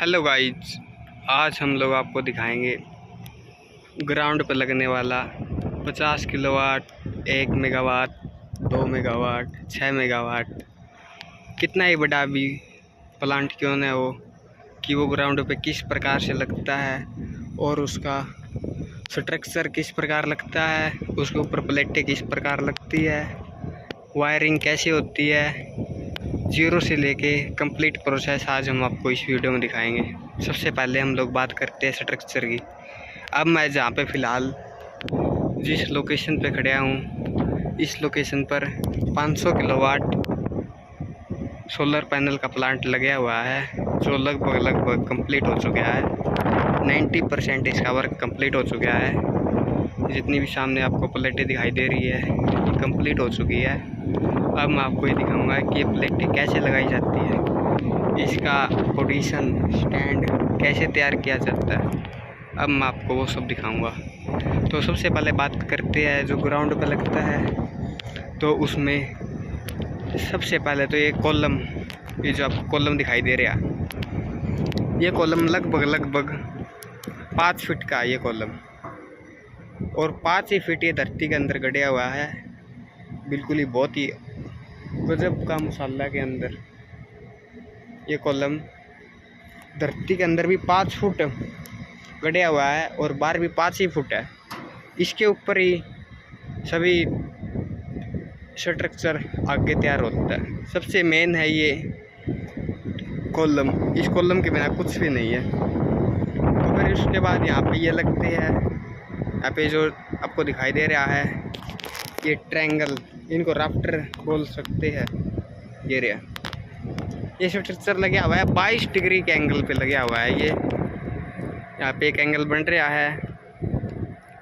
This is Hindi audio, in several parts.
हेलो गाइज, आज हम लोग आपको दिखाएंगे ग्राउंड पर लगने वाला 50 किलोवाट, 1 मेगावाट, 2 मेगावाट, 6 मेगावाट, कितना ही बड़ा भी प्लांट क्यों न हो कि वो ग्राउंड पे किस प्रकार से लगता है और उसका स्ट्रक्चर किस प्रकार लगता है, उसके ऊपर प्लेटें किस प्रकार लगती है, वायरिंग कैसे होती है, जीरो से लेके कंप्लीट प्रोसेस आज हम आपको इस वीडियो में दिखाएंगे। सबसे पहले हम लोग बात करते हैं स्ट्रक्चर की। अब मैं जहाँ पे फ़िलहाल जिस लोकेशन पे खड़ा हूँ, इस लोकेशन पर 500 किलोवाट सोलर पैनल का प्लांट लगा हुआ है, जो लगभग कंप्लीट हो चुका है। 90% इसका वर्क कंप्लीट हो चुका है। जितनी भी सामने आपको प्लेटें दिखाई दे रही है ये कंप्लीट हो चुकी है। अब मैं आपको ये दिखाऊंगा कि ये प्लेटें कैसे लगाई जाती है, इसका पोजीशन स्टैंड कैसे तैयार किया जाता है। अब मैं आपको वो सब दिखाऊंगा। तो सबसे पहले बात करते हैं जो ग्राउंड पे लगता है। तो उसमें सबसे पहले तो ये कॉलम, ये जो आपको कॉलम दिखाई दे रहा है, ये कॉलम लगभग 5 फीट का ये कॉलम, और 5 ही फीट ये धरती के अंदर गड़ा हुआ है। बिल्कुल ही बहुत ही गजब का मसाला के अंदर ये कॉलम धरती के अंदर भी 5 फुट गड़ा हुआ है और बाहर भी 5 ही फुट है। इसके ऊपर ही सभी स्ट्रक्चर आगे तैयार होता है। सबसे मेन है ये कॉलम, इस कॉलम के बिना कुछ भी नहीं है। तो फिर उसके बाद यहाँ पे ये लगते हैं, यहाँ पे जो आपको दिखाई दे रहा है ये ट्रायंगल, इनको राफ्टर बोल सकते हैं। ये रहा, ये स्ट्रक्चर लगा हुआ है 22 डिग्री के एंगल पे लगा हुआ है। ये यहाँ पे एक एंगल बन रहा है,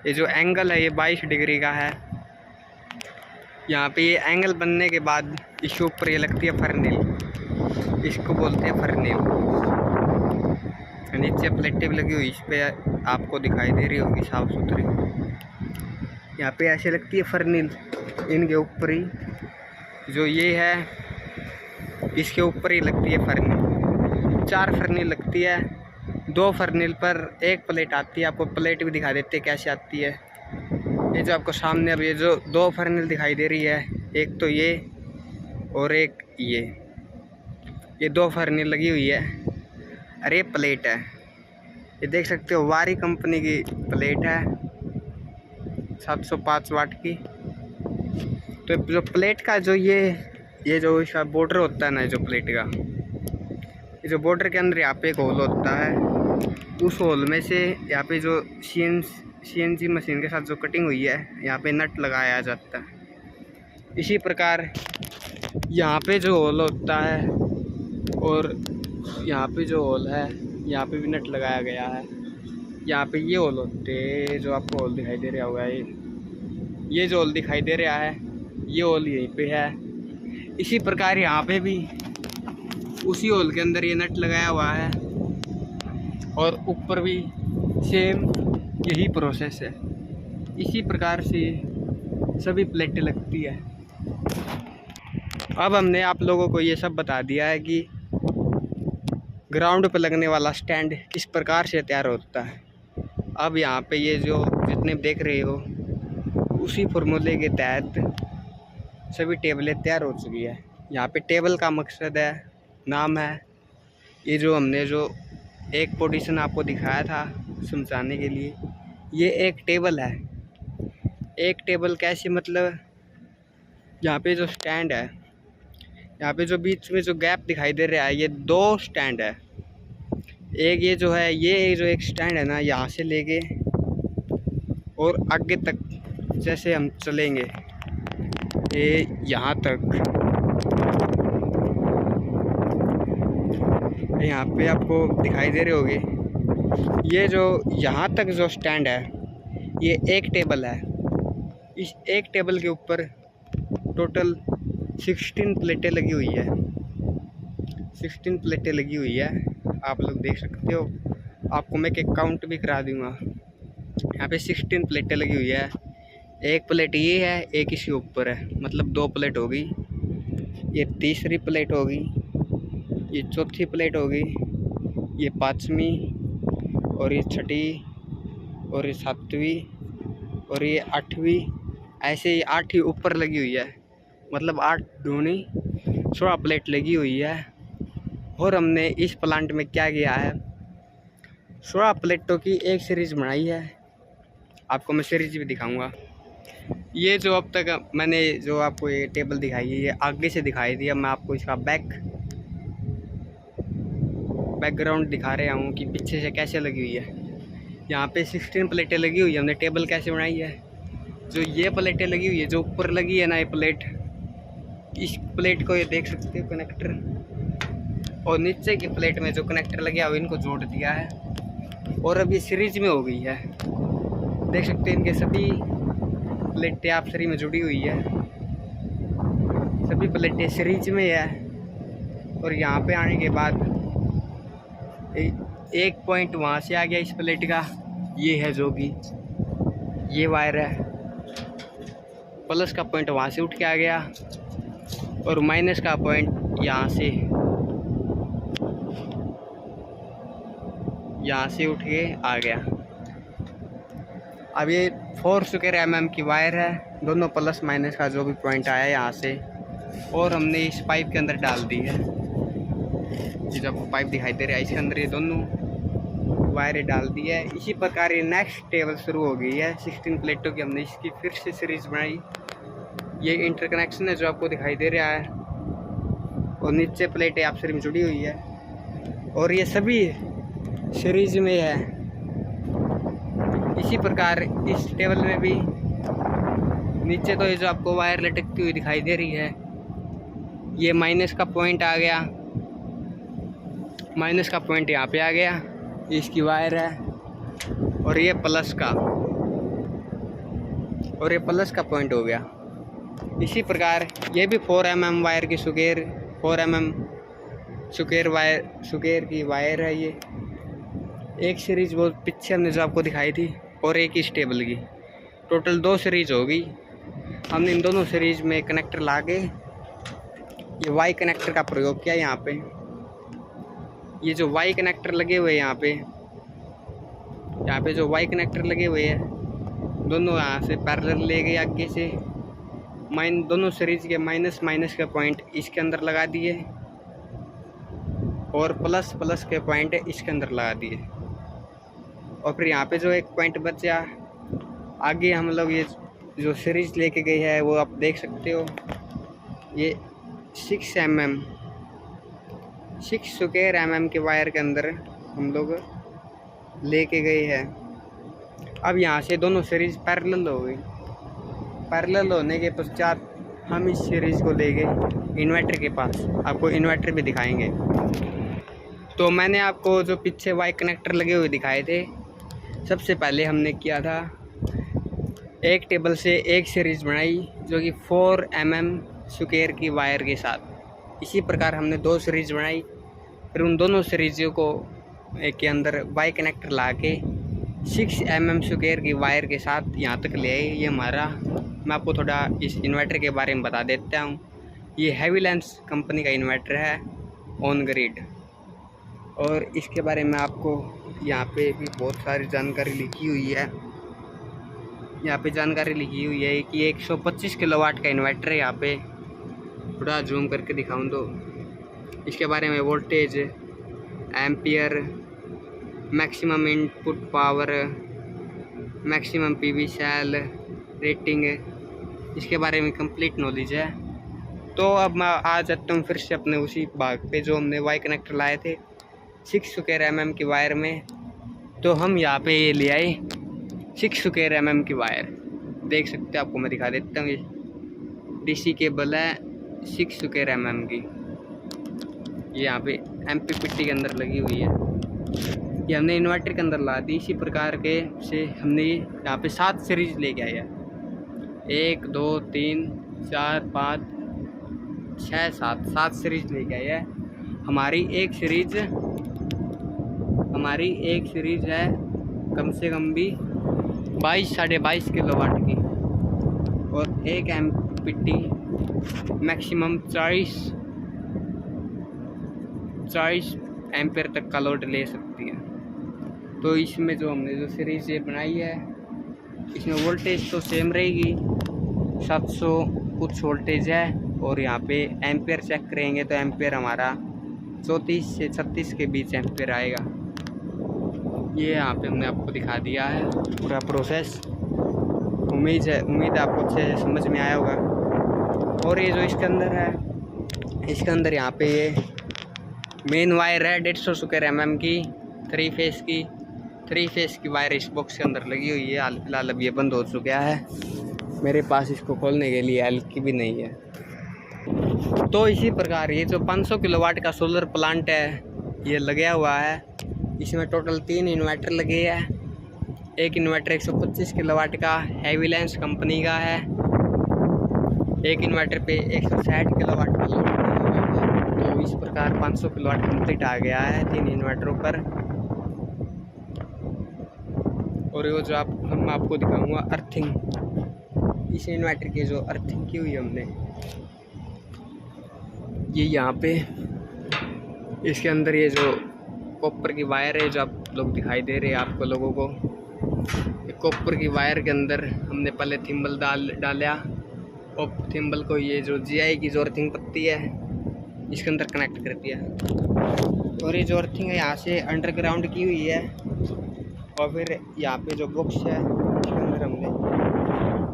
ये जो एंगल है ये 22 डिग्री का है। यहाँ पे ये एंगल बनने के बाद इसके ऊपर ये लगती है फर्नेल, इसको बोलते हैं फर्नेल। नीचे प्लेटें भी लगी हुई, इस पे आपको दिखाई दे रही होगी साफ सुथरी। यहाँ पे ऐसे लगती है फर्नेल, इनके ऊपर ही जो ये है इसके ऊपर ही लगती है फर्नेल। 4 फर्नेल लगती है, 2 फर्नेल पर एक प्लेट आती है। आपको प्लेट भी दिखा देते हैं कैसे आती है। ये जो आपको सामने अब ये जो 2 फर्नेल दिखाई दे रही है, एक तो ये और एक ये 2 फर्नेल लगी हुई है। अरे प्लेट है, ये देख सकते हो वारी कंपनी की प्लेट है 705 वाट की। तो जो प्लेट का जो ये जो इसका बॉर्डर होता है ना, जो प्लेट का ये जो बॉर्डर के अंदर यहाँ पे एक होल होता है, उस होल में से यहाँ पे जो CNC मशीन के साथ जो कटिंग हुई है यहाँ पे नट लगाया जाता है। इसी प्रकार यहाँ पे जो होल होता है और यहाँ पे जो होल है यहाँ पे भी नट लगाया गया है। यहाँ पे ये होल होते हैं, जो आपको होल दिखाई दे रहा होगा, ये जो होल दिखाई दे रहा है ये होल यहीं पे है। इसी प्रकार यहाँ पे भी उसी होल के अंदर ये नट लगाया हुआ है और ऊपर भी सेम यही प्रोसेस है। इसी प्रकार से सभी प्लेटें लगती है। अब हमने आप लोगों को ये सब बता दिया है कि ग्राउंड पर लगने वाला स्टैंड किस प्रकार से तैयार होता है। अब यहाँ पे ये जो जितने देख रहे हो उसी फॉर्मूले के तहत सभी टेबलें तैयार हो चुकी है। यहाँ पे टेबल का मकसद है, नाम है, ये जो हमने जो एक पोजीशन आपको दिखाया था समझाने के लिए, ये एक टेबल है। एक टेबल कैसे, मतलब यहाँ पे जो स्टैंड है, यहाँ पे जो बीच में जो गैप दिखाई दे रहा है ये 2 स्टैंड है। एक ये जो है, ये जो एक स्टैंड है ना, यहाँ से लेके और आगे तक जैसे हम चलेंगे ये यहाँ तक, यहाँ पे आपको दिखाई दे रहे होंगे, ये जो यहाँ तक जो स्टैंड है ये एक टेबल है। इस एक टेबल के ऊपर टोटल 16 प्लेटें लगी हुई है। 16 प्लेटें लगी हुई है, आप लोग देख सकते हो। आपको मैं एक काउंट भी करा दूंगा। यहाँ पे 16 प्लेटें लगी हुई है। एक प्लेट ये है, एक इसके ऊपर है, मतलब 2 प्लेट होगी। ये तीसरी प्लेट होगी, ये चौथी प्लेट होगी, ये 5वीं और ये 6ठी और ये 7वीं और ये 8वीं, ऐसे ही 8 ही ऊपर लगी हुई है, मतलब 8 दूनी 16 प्लेट लगी हुई है। और हमने इस प्लांट में क्या किया है, 16 प्लेटों की एक सीरीज़ बनाई है। आपको मैं सीरीज भी दिखाऊंगा। ये जो अब तक मैंने जो आपको ये टेबल दिखाई है, ये आगे से दिखाई दिया। मैं आपको इसका बैकग्राउंड दिखा रहा हूँ कि पीछे से कैसे लगी हुई है। यहाँ पे 16 प्लेटें लगी हुई है। हमने टेबल कैसे बनाई है, जो ये प्लेटें लगी हुई है, जो ऊपर लगी है ना ये प्लेट, इस प्लेट को ये देख सकते हो कनेक्टर, और नीचे की प्लेट में जो कनेक्टर लगे हुए इनको जोड़ दिया है। और अब ये सीरीज में हो गई है, देख सकते हैं इनके सभी प्लेटें आप सरी में जुड़ी हुई है, सभी प्लेटें सीरीज में है। और यहाँ पे आने के बाद एक पॉइंट वहाँ से आ गया इस प्लेट का, ये है जो कि ये वायर है, प्लस का पॉइंट वहाँ से उठ के आ गया और माइनस का पॉइंट यहाँ से उठ के आ गया। अब ये 4 स्क्वायर mm की वायर है, दोनों प्लस माइनस का जो भी पॉइंट आया यहाँ से, और हमने इस पाइप के अंदर डाल दी है। ये जो आपको पाइप दिखाई दे रहा है, इसके अंदर ये दोनों वायरें डाल दी है। इसी प्रकार ये नेक्स्ट टेबल शुरू हो गई है 16 प्लेटों की। हमने इसकी फिर से सीरीज बनाई। ये इंटरकनेक्शन है जो आपको दिखाई दे रहा है, और नीचे प्लेटें आप सरी में जुड़ी हुई है, और ये सभी सीरीज में है। इसी प्रकार इस टेबल में भी नीचे तो ये जो आपको वायर लटकती हुई दिखाई दे रही है, ये माइनस का पॉइंट आ गया, माइनस का पॉइंट यहाँ पे आ गया, ये इसकी वायर है, और ये प्लस का पॉइंट हो गया। इसी प्रकार ये भी 4 mm वायर की स्क्वायर 4 mm स्क्वायर की वायर है। ये एक सीरीज वो पीछे हमने जो आपको दिखाई थी, और एक इस टेबल की, टोटल 2 सीरीज हो गई। हमने इन दोनों सीरीज में कनेक्टर ला के ये वाई कनेक्टर का प्रयोग किया। यहाँ पे ये जो वाई कनेक्टर लगे हुए हैं, यहाँ पे जो वाई कनेक्टर लगे हुए हैं, दोनों यहाँ से पैरेलल ले गए आगे से, दोनों सीरीज के माइनस के पॉइंट इसके अंदर लगा दिए, और प्लस के पॉइंट इसके अंदर लगा दिए। और फिर यहाँ पे जो एक पॉइंट बचा, आगे हम लोग ये जो सीरीज लेके गई है वो आप देख सकते हो। ये 6 स्क्वायर mm के वायर के अंदर हम लोग लेके गए हैं। अब यहाँ से दोनों सीरीज पैरेलल हो गई। पैरेलल होने के पश्चात हम इस सीरीज को ले गए इन्वर्टर के पास। आपको इन्वर्टर भी दिखाएंगे। तो मैंने आपको जो पीछे वाई कनेक्टर लगे हुए दिखाए थे, सबसे पहले हमने किया था एक टेबल से एक सीरीज बनाई जो कि 4 mm स्क्वायर की वायर के साथ। इसी प्रकार हमने 2 सीरीज बनाई, फिर उन दोनों सीरीजों को एक के अंदर वाई कनेक्टर ला के 6 mm स्क्वायर की वायर के साथ यहाँ तक ले आए। ये हमारा, मैं आपको थोड़ा इस इन्वर्टर के बारे में बता देता हूँ। ये हैवीलेंस कंपनी का इन्वर्टर है, ऑन ग्रिड। और इसके बारे में आपको यहाँ पे भी बहुत सारी जानकारी लिखी हुई है। यहाँ पे जानकारी लिखी हुई है कि 125 किलोवाट का इन्वर्टर है। यहाँ पे थोड़ा जूम करके दिखाऊं तो इसके बारे में voltage, ampere, maximum input power, maximum PV sell rating, इसके बारे में कंप्लीट नॉलेज है। तो अब मैं आ जाता हूँ फिर से अपने उसी भाग पे जो हमने वाई कनेक्टर लाए थे 6 स्क्वायर mm की वायर में। तो हम यहाँ पे ये ले आए 6 स्क्वायर mm की वायर, देख सकते हैं, आपको मैं दिखा देता हूँ। ये डीसी केबल है 6 स्क्वायर mm की, ये यहाँ पे MPPT के अंदर लगी हुई है। ये हमने इन्वर्टर के अंदर ला दी। इसी प्रकार के से हमने यहाँ पे 7 सीरीज लेके आया, 1 2 3 4 5 6 7 सीरीज लेके आया है। हमारी एक सीरीज है कम से कम भी 22-22.5 किलोवाट की, और एक MPPT मैक्सिमम 40 एम्पेयर तक का लोड ले सकती है। तो इसमें जो हमने जो सीरीज ये बनाई है, इसमें वोल्टेज तो सेम रहेगी, 700 कुछ वोल्टेज है। और यहाँ पे एम्पेयर चेक करेंगे तो एम्पेयर हमारा 34 से 36 के बीच एम्पेयर आएगा। ये यहाँ पे हमने आपको दिखा दिया है पूरा प्रोसेस। उम्मीद है आपको अच्छे से समझ में आया होगा। और ये जो इसके अंदर है, इसके अंदर यहाँ पे ये मेन वायर है 150 स्क्वायर mm की 3 फेस की वायर इस बॉक्स के अंदर लगी हुई है। हाल फिलहाल अब ये बंद हो चुका है, मेरे पास इसको खोलने के लिए एल की भी नहीं है। तो इसी प्रकार ये जो 500 किलोवाट का सोलर प्लांट है ये लगा हुआ है। इसमें टोटल 3 इन्वर्टर लगे हैं। एक इन्वर्टर 125 किलोवाट का हैविलेंस कंपनी का है, एक इन्वर्टर पे 160 किलोवाट का लोड है। तो इस प्रकार 500 किलोवाट कंप्लीट आ गया है 3 इन्वर्टरों पर। और ये जो हम आपको दिखाऊंगा अर्थिंग, इस इन्वर्टर की जो अर्थिंग की हुई हमने, ये यहाँ पे इसके अंदर ये जो कॉपर की वायर है जो आप लोग दिखाई दे रहे हैं आपको लोगों को, कॉपर की वायर के अंदर हमने पहले थिम्बल डाला और थिम्बल को ये जो जीआई की जो अर्थिंग पत्ती है इसके अंदर कनेक्ट कर दिया। और ये जो अर्थिंग है यहाँ से अंडरग्राउंड की हुई है। और फिर यहाँ पे जो बॉक्स है इसके अंदर हमने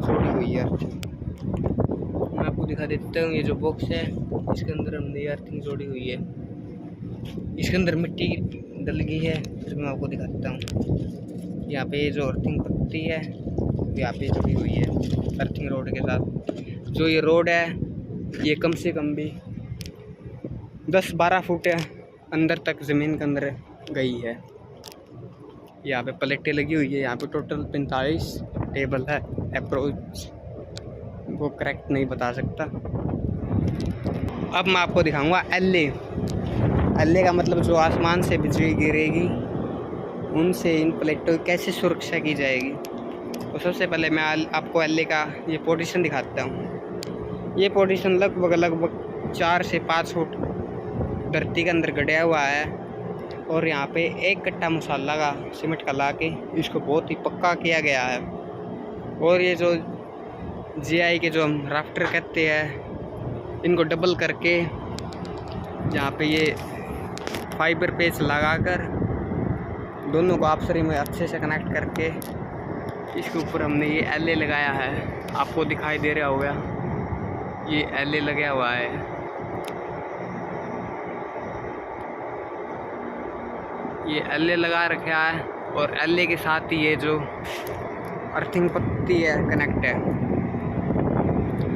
छोड़ी हुई है अर्थिंग। मैं आपको दिखा देता हूँ, ये जो बॉक्स है इसके अंदर हमने ये अर्थिंग जोड़ी हुई है। इसके अंदर मिट्टी डल गई है, फिर मैं आपको दिखा देता हूँ। यहाँ पे जो अर्थिंग पत्ती है यहाँ पे जुड़ी हुई है अर्थिंग रोड के साथ। जो ये रोड है ये कम से कम भी 10-12 फुट अंदर तक ज़मीन के अंदर गई है। यहाँ पे प्लेटें लगी हुई है। यहाँ पे टोटल 45 टेबल है अप्रोच, वो करेक्ट नहीं बता सकता। अब मैं आपको दिखाऊंगा एलए का मतलब जो आसमान से बिजली गिरेगी उनसे इन प्लेटों की कैसे सुरक्षा की जाएगी। तो सबसे पहले मैं आपको एलए का ये पोजीशन दिखाता हूँ। ये पोजीशन लगभग 4 से 5 फुट धरती के अंदर गड़ा हुआ है। और यहाँ पे 1 कट्टा मसाला का सीमेंट का ला के इसको बहुत ही पक्का किया गया है। और ये जो जीआई के जो हम राफ्टर कहते हैं इनको डबल करके यहाँ पे ये फाइबर पेच लगाकर दोनों को आपसरी में अच्छे से कनेक्ट करके इसके ऊपर हमने ये एलए लगाया है। आपको दिखाई दे रहा होगा ये एलए लगा हुआ है। ये एलए लगा रखा है और एलए के साथ ही ये जो अर्थिंग पत्ती है कनेक्ट है।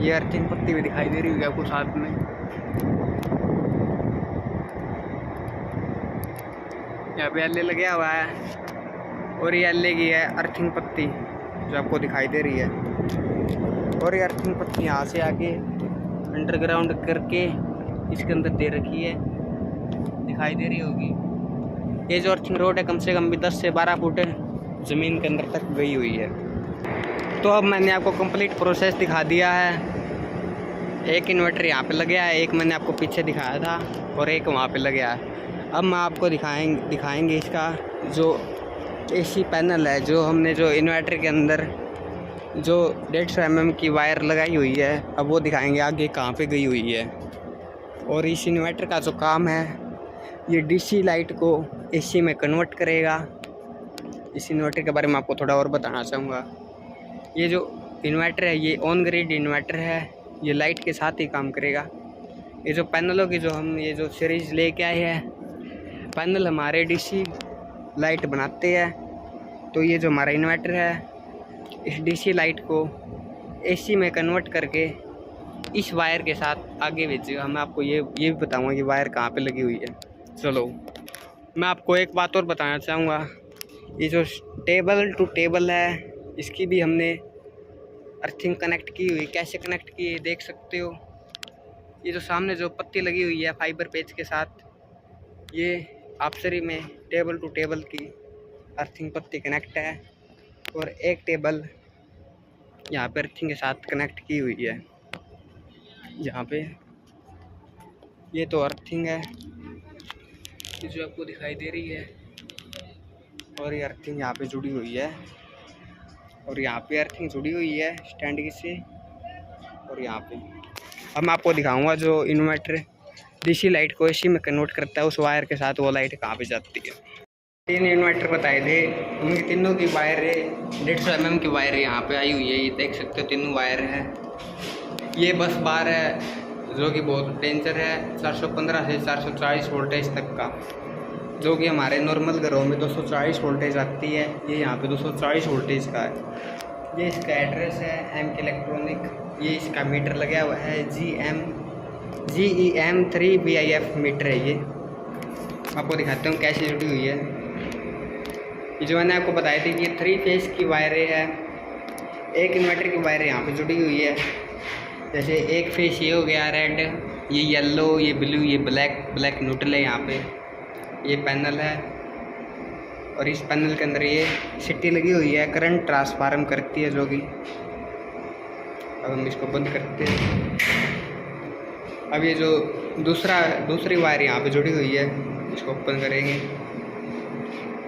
ये अर्थिंग पत्ती भी दिखाई दे रही होगी आपको साथ में। यहाँ पे एलए लगा हुआ है और ये एलए की है अर्थिंग पत्ती जो आपको दिखाई दे रही है। और ये अर्थिंग पत्ती यहाँ से आके अंडरग्राउंड करके इसके अंदर दे रखी है, दिखाई दे रही होगी। ये जो अर्थिंग रोड है कम से कम भी 10 से 12 फुट ज़मीन के अंदर तक गई हुई है। तो अब मैंने आपको कंप्लीट प्रोसेस दिखा दिया है। एक इन्वर्टर यहाँ पे लगा है, एक मैंने आपको पीछे दिखाया था और एक वहाँ पे लगा है। अब मैं आपको दिखाएंगे इसका जो एसी पैनल है, जो हमने जो इन्वर्टर के अंदर जो 150 mm की वायर लगाई हुई है, अब वो दिखाएंगे आगे कहाँ पे गई हुई है। और इस इन्वर्टर का जो काम है ये डीसी लाइट को एसी में कन्वर्ट करेगा। इस इन्वर्टर के बारे में आपको थोड़ा और बताना चाहूँगा। ये जो इन्वर्टर है ये ऑन ग्रिड इन्वर्टर है, ये लाइट के साथ ही काम करेगा। ये जो पैनलों की जो हम ये जो सीरीज़ लेके आए हैं, पैनल हमारे डीसी लाइट बनाते हैं। तो ये जो हमारा इन्वर्टर है इस डीसी लाइट को एसी में कन्वर्ट करके इस वायर के साथ आगे भेजेगा। मैं आपको ये भी बताऊंगा कि वायर कहाँ पे लगी हुई है। चलो मैं आपको एक बात और बताना चाहूँगा। ये जो टेबल टू टेबल है इसकी भी हमने अर्थिंग कनेक्ट की हुई। कैसे कनेक्ट की है देख सकते हो। ये जो सामने जो पत्ती लगी हुई है फाइबर पेच के साथ, ये आपसरी में टेबल टू टेबल की अर्थिंग पत्ती कनेक्ट है। और एक टेबल यहाँ पे अर्थिंग के साथ कनेक्ट की हुई है। यहाँ पे ये तो अर्थिंग है ये जो आपको दिखाई दे रही है, और ये अर्थिंग यहाँ पे जुड़ी हुई है, और यहाँ पे अर्थिंग जुड़ी हुई है स्टैंड की से। और यहाँ पे अब मैं आपको दिखाऊंगा जो इन्वर्टर डीसी लाइट को एसी में कन्वर्ट करता है, उस वायर के साथ वो लाइट कहाँ पे जाती है। 3 इन्वर्टर बताए थे, उनकी तीनों की वायर है 150 mm की वायर यहाँ पे आई हुई है। ये देख सकते हो तीनों वायर है। ये बस बार है जो कि बहुत डेंजर है, 415 से 440 वोल्टेज तक का, जो कि हमारे नॉर्मल घरों में 240 वोल्टेज आती है। ये यहाँ पे 240 वोल्टेज का है। ये इसका एड्रेस है MK इलेक्ट्रॉनिक। ये इसका मीटर लगा हुआ है GEM 3BIF मीटर है। ये आपको दिखाता हूँ कैसे जुड़ी हुई है। ये जो मैंने आपको बताई थी कि ये 3 फेज की वायरें है, एक इन्वर्टर की वायर यहाँ पे जुड़ी हुई है। जैसे एक फेस ये हो गया रेड, ये येलो, ये ब्लू, ये ब्लैक न्यूट्रल है। यहाँ पे ये पैनल है, और इस पैनल के अंदर ये सिटी लगी हुई है, करंट ट्रांसफार्म करती है जो कि। अब हम इसको बंद करते हैं। अब ये जो दूसरी वायर यहाँ पे जुड़ी हुई है, इसको ओपन करेंगे।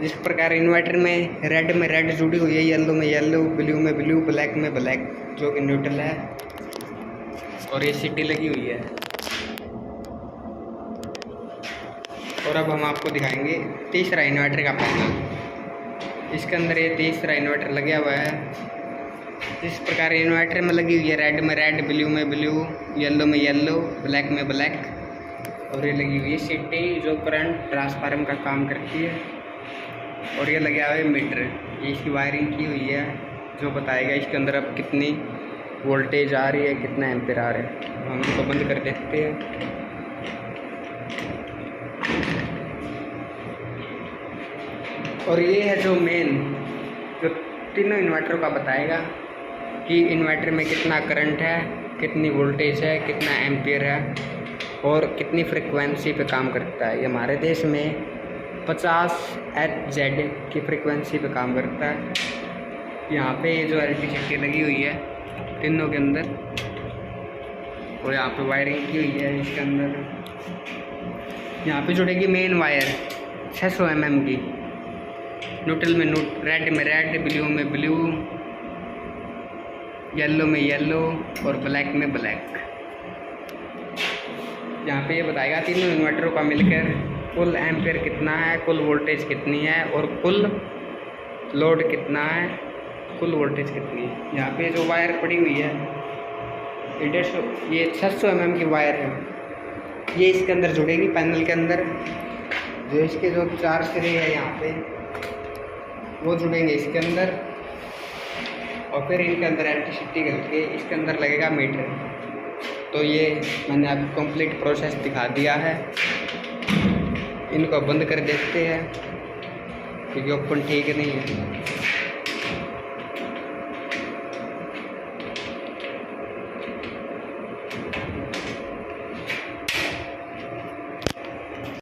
जिस प्रकार इन्वर्टर में रेड जुड़ी हुई है, येलो में येलो, ब्लू में ब्लू, ब्लैक में ब्लैक जो कि न्यूट्रल है, और ये सिटी लगी हुई है। और अब हम आपको दिखाएंगे तीसरा इन्वर्टर का पैनल। इसके अंदर ये तीसरा इन्वर्टर लगा हुआ है। जिस प्रकार इन्वर्टर में लगी हुई है, रेड में रेड, ब्लू में ब्लू, येलो में येलो, ब्लैक में ब्लैक, और ये लगी हुई है सिटी जो करंट ट्रांसफार्म का काम करती है। और ये लगा हुआ है मीटर, ये इसकी वायरिंग की हुई है जो बताएगा इसके अंदर अब कितनी वोल्टेज आ रही है, कितना एम्पीयर आ रहा है। हम इसको बंद कर देते हैं। और ये है जो मेन जो तीनों इन्वर्टरों का बताएगा कि इन्वर्टर में कितना करंट है, कितनी वोल्टेज है, कितना एम्पीयर है, और कितनी फ्रिक्वेंसी पे काम करता है। ये हमारे देश में 50 Hz की फ्रिक्वेंसी पे काम करता है। यहाँ पे जो इलेक्ट्रिसिटी लगी हुई है तीनों के अंदर, और यहाँ पे वायरिंग की हुई है इसके अंदर। यहाँ पे जुड़ेगी मेन वायर 600 mm की, न्यूट्रल में रेड में रेड, ब्लू में ब्लू, येलो में येलो, और ब्लैक में ब्लैक। यहाँ पे ये बताएगा तीनों इन्वर्टरों का मिलकर कुल एम्पीयर कितना है, कुल वोल्टेज कितनी है, और कुल लोड कितना है, कुल वोल्टेज कितनी है। यहाँ पे जो वायर पड़ी हुई है ये 600 mm की वायर है। ये इसके अंदर जुड़ेगी पैनल के अंदर। जो इसके जो 4 सिरे है यहाँ पे वो जुड़ेंगे इसके अंदर, और फिर इनके अंदर इलेक्ट्रिसिटी करके इसके अंदर लगेगा मीटर। तो ये मैंने आपको कंप्लीट प्रोसेस दिखा दिया है। इनको बंद कर देते हैं क्योंकि ओपन ठीक नहीं है।